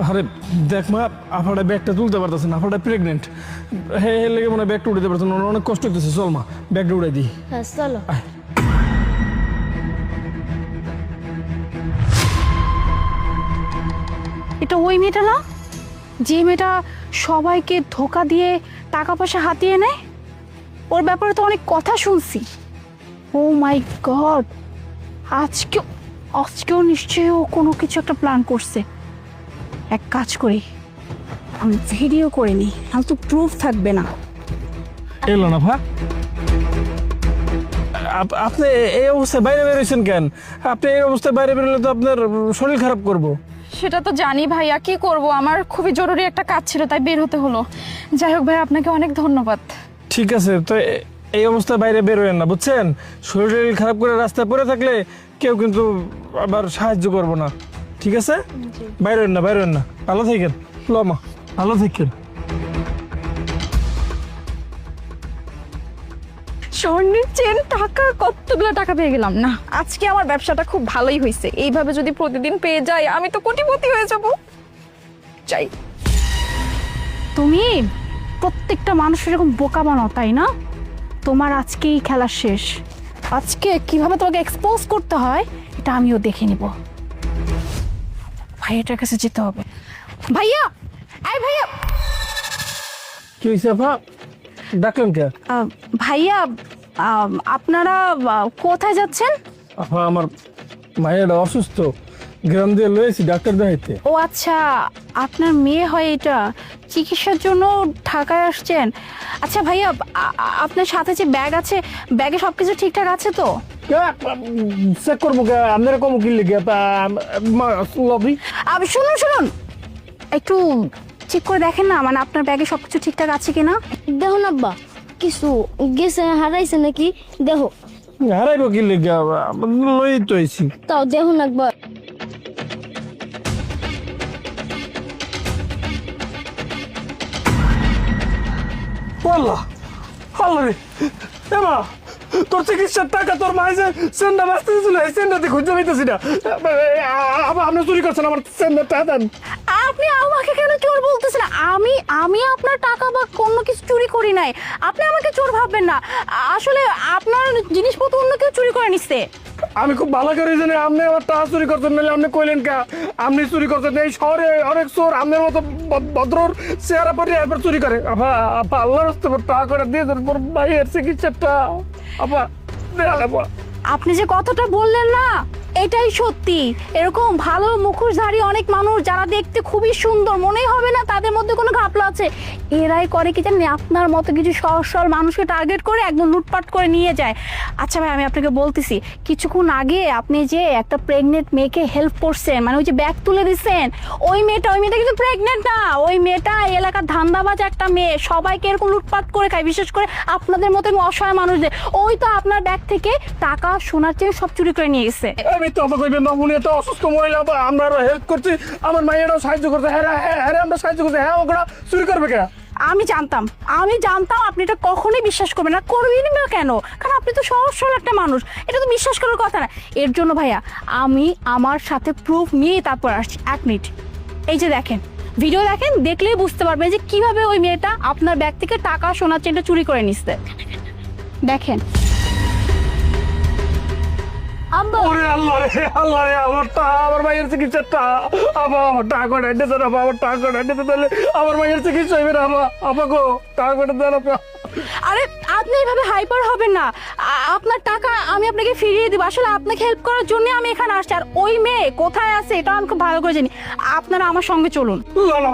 আরে দেখ মা, আপনারা ব্যাগটা তুলতে পারতেছেন, আপনারা প্রেগনেন্ট। হ্যাঁ লেগে মনে হয় ব্যাগটা উঠাতে পারছেন, অনেক কষ্ট হইতেছে। চল মা, ব্যাগটা উঠাই দিই। হ্যাঁ চলো। এটা ওই মেয়েটা না, যে মেয়েটা সবাইকে ধোকা দিয়ে টাকা পয়সা হাতিয়ে নেয়? ওর ব্যাপারে তো অনেক কথা শুনছি। ও মাই গড, আজকেও নিশ্চয়ই ও কোনো কিছু একটা প্ল্যান করছে। এক কাজ করি, আমি ভিডিও করে নিই, তাহলে তো প্রুফ থাকবে না। এলো না ভা, আপনি এই অবস্থায় বাইরে বেরোয়েছেন কেন? আপনি এই অবস্থায় বাইরে বেরোলে তো আপনার শরীর খারাপ করবো। সেটা তো জানি ভাইয়া, কি করব, আমার খুবই জরুরি একটা কাজ ছিল তাই বের হতে হলো। যাই হোক ভাই, আপনাকে অনেক ধন্যবাদ। ঠিক আছে, তো এই অবস্থায় বাইরে বেরোয়েন না, বুঝছেন? শরীর খারাপ করে রাস্তায় পড়ে থাকলে কেউ কিন্তু আবার সাহায্য করবো না, ঠিক আছে? বাইরেন না, বাইরেন না, ভালো থাকেন। লমা, ভালো থাকেন। স্বর্ণের চেন, টাকা, কতগুলো টাকা পেয়ে গেলাম। না, আজকে আমার ব্যবসাটা খুব ভালোই হয়েছে। এইভাবে যদি প্রতিদিন পেয়ে যাই, আমি তো কোটিপতি হয়ে যাব। চাই তুমি প্রত্যেকটা মানুষের এরকম বোকা বানাও, তাই না? তোমার আজকেই খেলা শেষ। আজকে কিভাবে তোমাকে এক্সপোজ করতে হয় এটা আমিও দেখে নিব। ভাইয়াটার কাছে যেতে হবে। ভাইয়া, এই ভাইয়া। কি হয়েছে আপা, ডাকলেন কে? ভাইয়া, আপনারা কোথায় যাচ্ছেন? আপা, আমার মায়ের অসুস্থ, গ্রাম দিয়ে লয়েছি ডাক্তার দেখাইতে। ও আচ্ছা, আপনার মেয়ে হয়, এটা চিকিৎসার জন্য ঢাকায় আসছেন। আচ্ছা ভাইয়া, আপনার সাথে যে ব্যাগ আছে, ব্যাগে সবকিছু ঠিকঠাক আছে তো? চেক করবো কে? আপনারা কম কি লিখে লবি? শুনুন শুনুন, একটু চেক করে দেখেন না, মানে আপনার ব্যাগে সবকিছু ঠিকঠাক আছে কিনা। দেখো না আব্বা, কিছু গেছে হারাইছে নাকি দেখো। হারাইবো কি লিখে, লই তো আইছি। তাও দেখো না একবার। আল্লাহ, আল্লাহ রে, এমা তোর চিকিৎসার টাকা তোর মাই যে সেন্ডা বাঁচতে দিয়েছিল, এই সেন্ডাতে খুঁজে পাইতেছি না। আপনি চুরি করছেন আমার সেন্ডার টাকা দেন। আপনি আমাকে কেন চোর বলতেছেন? আমি আপনার টাকা বা কোনো কিছু চুরি করি নাই। আপনি আমাকে চোর ভাববেন না। আসলে আপনার জিনিসপত্র অন্য কেউ চুরি করে নিচ্ছে। আমি খুব ভালো করে জানি আপনি আমার টাকা চুরি করছেন, নাহলে আপনি কইলেন কা আপনি চুরি করছেন? এই শহরে অনেক চোর আপনার মতো ভদ্রর চেহারা পরে একবার চুরি করে। আপা, আপা আল্লাহর রাস্তে টাকা করে দিয়ে দেন, মোর ভাইয়ের চিকিৎসাটা। আপা আপা, আপনি যে কথাটা বললেন না, এটাই সত্যি। এরকম ভালো মুখোশধারী অনেক মানুষ যারা দেখতে খুবই সুন্দর, মনেই হবে না তাদের মধ্যে কোনো ঘাপলা আছে। এরাই করে কি জানেন, আপনার মতো কিছু সহজ সরল মানুষকে টার্গেট করে একদম লুটপাট করে নিয়ে যায়। আচ্ছা ভাই, আমি আপনাকে বলতেছি, কিছুক্ষণ আগে আপনি যে একটা প্রেগনেন্ট মেয়েকে হেল্প করছেন, মানে ওই যে ব্যাগ তুলে দিচ্ছেন, ওই মেয়েটা কিন্তু প্রেগনেন্ট না। ওই মেয়েটা এলাকার ধান্দাবাজ একটা মেয়ে, সবাইকে এরকম লুটপাট করে খায়, বিশেষ করে আপনাদের মতো অসহায় মানুষদের। ওই তো আপনার ব্যাগ থেকে টাকা, সোনার চেয়ে সব চুরি করে নিয়ে গেছে। আমি তো অবাক হইবেন না, উনি এত অসুস্থ মহিলা, আমরা হেল্প করছি, আমার মায়েরাও সাহায্য করছে। হ্যাঁ হ্যাঁ, আমরা সাহায্য করছি। হ্যাঁ, ওগুলা চুরি করবে কে? আমি জানতাম আপনি এটা কখনোই বিশ্বাস করবেন না, করবেন না কেন? কারণ আপনি তো সহজ সরল একটা মানুষ, এটা তো বিশ্বাস করার কথা না। এর জন্য ভাইয়া, আমি আমার সাথে প্রুফ নিয়ে তারপর আসছি। 1 মিনিট, এই যে দেখেন, ভিডিও দেখেন, দেখলেই বুঝতে পারবেন যে কিভাবে ওই মেয়েটা আপনার ব্যাগ থেকে টাকা, সোনার চেনটা চুরি করে নিচ্ছে। দেখেন। আব্বা ওরে আল্লাহ রে, আল্লাহ রে, আমার টাকা, আমার মায়ের চিকিৎসাটা। আপা, আমার টাকা করে দিতে দেন। আপা, আমার টাকা করে দিতে দিলে আমার মায়ের চিকিৎসা হইবে না। আপা, আপা গো, টাকা করে দেন। আপা, আরে আপনি এইভাবে হাইপার হবেন না। আপনার টাকা আমি আপনাকে ফিরিয়ে দিব। আসলে আপনাকে হেল্প করার জন্য আমি এখানে আসছি। আর ওই মেয়ে কোথায় আছে এটা আমি খুব ভালো করে জানি। আপনারা আমার সঙ্গে চলুন। লালা,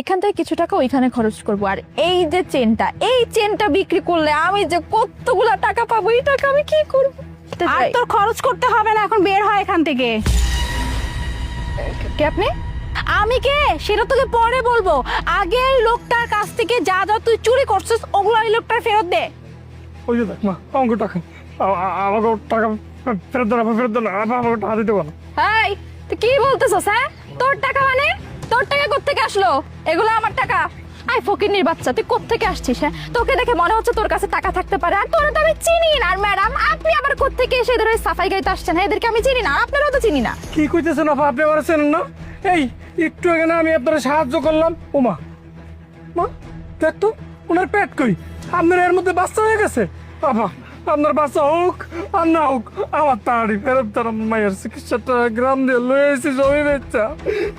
এখান থেকে কিছু টাকা ওইখানে খরচ করব, আর এই যে চেনটা, এই চেনটা বিক্রি করলে আমি যে কতগুলা টাকা পাবো, এই টাকা আমি কি করব? আর তোর খরচ করতে হবে না, এখন বের হয় এখান থেকে। কে আপনি? আমি কে সেটা তোকে পরে বলবো। আগে এই লোকটার কাছ থেকে যা যা তুই চুরি করছিস ওগুলো এই লোকটার ফেরত দে। ওই যে দেখ মা, আমাকে টাকা, আমাকে টাকা ফেরত দেন। আপা, ফেরত দেন। আপা, আমাকে টাকা দিতে পারো। এই, তুই কি বলতেছস? হ্যাঁ, তোর টাকা মানে? তোর টাকা কোত্থেকে আসলো? এগুলো আমার টাকা। আই ফকিন্নির বাচ্চা, তুই কোত্থেকে আসছিস? হ্যাঁ, তোকে দেখে মনে হচ্ছে তোর কাছে টাকা থাকতে পারে, আর তোরা তো আমি চিনি না। আর ম্যাডাম, আপনি আবার কোত্থেকে এসে এদের ওই সাফাই গাইতে আসছেন? হ্যাঁ, এদেরকে আমি চিনি না, আপনারাও তো চিনি না। কি কইতেছেন আপা, আপনি আমার চেনেন না? এই একটু আগে না আমি আপনার সাহায্য করলাম। ওমা, মা দেখ তো ওনার পেট কই, আপনার এর মধ্যে বাচ্চা হয়ে গেছে। বাবা, আপনার বাচ্চা হোক আর না হোক, আমার তাড়ি ফেরত তার মায়ের চিকিৎসাটা গ্রাম দিয়ে লয়ে এসেছি জমি বেচা।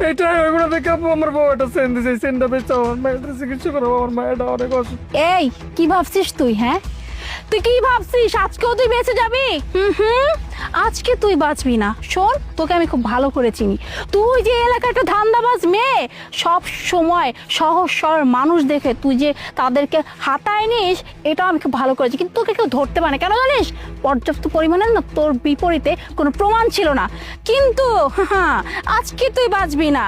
এটাই ওইগুলো দেখে আপু আমার বউ একটা সেন দিছে, সেনটা বেচা আমার মায়ের চিকিৎসা করবো। আমার মায়েরটা অনেক অসুখ। এই কি ভাবছিস তুই? হ্যাঁ, তুই কি ভাবছিস আজকেও তুই বেঁচে যাবি? আজকে তুই বাঁচবি না। শোন, তোকে আমি খুব ভালো করে চিনি। তুই যে এলাকার একটা ধান্দাবাজ মেয়ে, সব সময় সহজ সরল মানুষ দেখে তুই যে তাদেরকে হাতায় নিস, এটা আমি খুব ভালো করেছি। কিন্তু তোকে কেউ ধরতে পারে না, কেন জানিস? পর্যাপ্ত পরিমাণে না তোর বিপরীতে কোনো প্রমাণ ছিল না। কিন্তু আজকে তুই বাঁচবি না।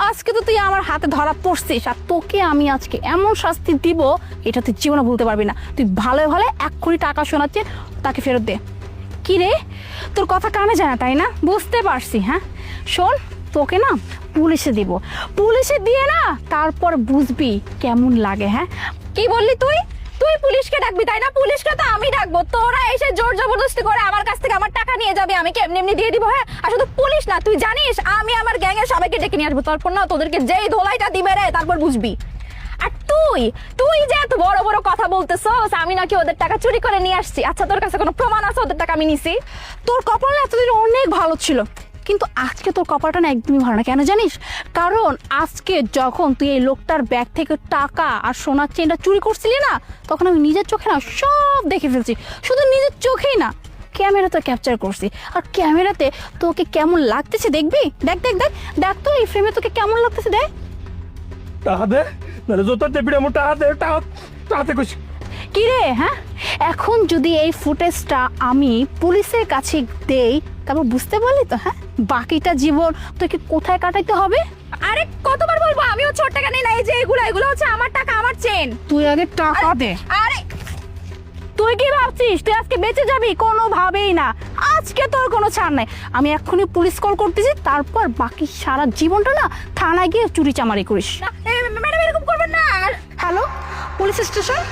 আজকে তো তুই আমার হাতে ধরা পড়ছিস, আর তোকে আমি আজকে এমন শাস্তি দিব, এটা তুই জীবনে ভুলতে পারবি না। তুই ভালো ভালো 1 কোটি টাকা শোনাচ্ছে, তাকে ফেরত দে। কি রে, তোর কথা কানে যায় না তাই না? বুঝতে পারছি। হ্যাঁ শোন, তোকে না পুলিশে দিব, পুলিশে দিয়ে না তারপর বুঝবি কেমন লাগে। হ্যাঁ, কি বললি তুই? তুই পুলিশকে ডাকবি তাই না? পুলিশকে তো আমি ডাকবো। তোরা এসে জোর জবরদস্তি করে আমার কাছ থেকে আমার টাকা নিয়ে যাবে, আমি কেমনি এমনি দিয়ে দিব? হ্যাঁ, আর শুধু পুলিশ না, তুই জানিস আমি আমার গ্যাংয়ের সবাইকে ডেকে নিয়ে আসবো। তারপর না তোদেরকে যেই ধোলাইটা দিবে রে, তারপর বুঝবি। আর তুই তুই যে এত বড় বড় কথা বলতেছস, আমি নাকি ওদের টাকা চুরি করে নিয়ে আসছি। আচ্ছা, তোর কাছে কোনো প্রমাণ আছে ওদের টাকা আমি নিছি? তোর কপাল না এতদিন অনেক ভালো ছিল, কিন্তু আজকে তোর কপালটা না একদমই ভালো না। কেন জানিস? কারণ আজকে যখন তুই এই লোকটার ব্যাগ থেকে টাকা আর সোনার চেনটা চুরি করছিলি না, তখন আমি নিজের চোখে না সব দেখে ফেলছি। শুধু নিজের চোখেই না, ক্যামেরাতে ক্যাপচার করছি। আর ক্যামেরাতে তোকে কেমন লাগতেছে দেখবি। দেখ দেখ দেখ দেখ তো এই ফ্রেমে তোকে কেমন লাগতেছে। দেখ টাকা দে, নাহলে জোতার চেপিটা আমার টাকা দে, টাকাতে কইছি। কি রে, হ্যাঁ, এখন যদি এই ফুটেজটা আমি পুলিশের কাছে দেই, তারপর বুঝতে পারলি তো? হ্যাঁ, বাকিটা জীবন তোকে কোথায় কাটাইতে হবে। আরে কতবার বলবো, আমিও ছোট টাকা নেই না। এই যে এগুলো হচ্ছে আমার টাকা, আমার চেন। তুই আগে টাকা দে। আরে তুই কি ভাবছিস তুই আজকে বেঁচে যাবি? কোনোভাবেই না, আজকে তোর কোনো ছাড় নাই। আমি এক্ষুনি পুলিশ কল করতেছি, তারপর বাকি সারা জীবনটা না থানায় গিয়ে চুরি চামারি করিস। ম্যাডাম, এরকম করবেন না। Hello, police station.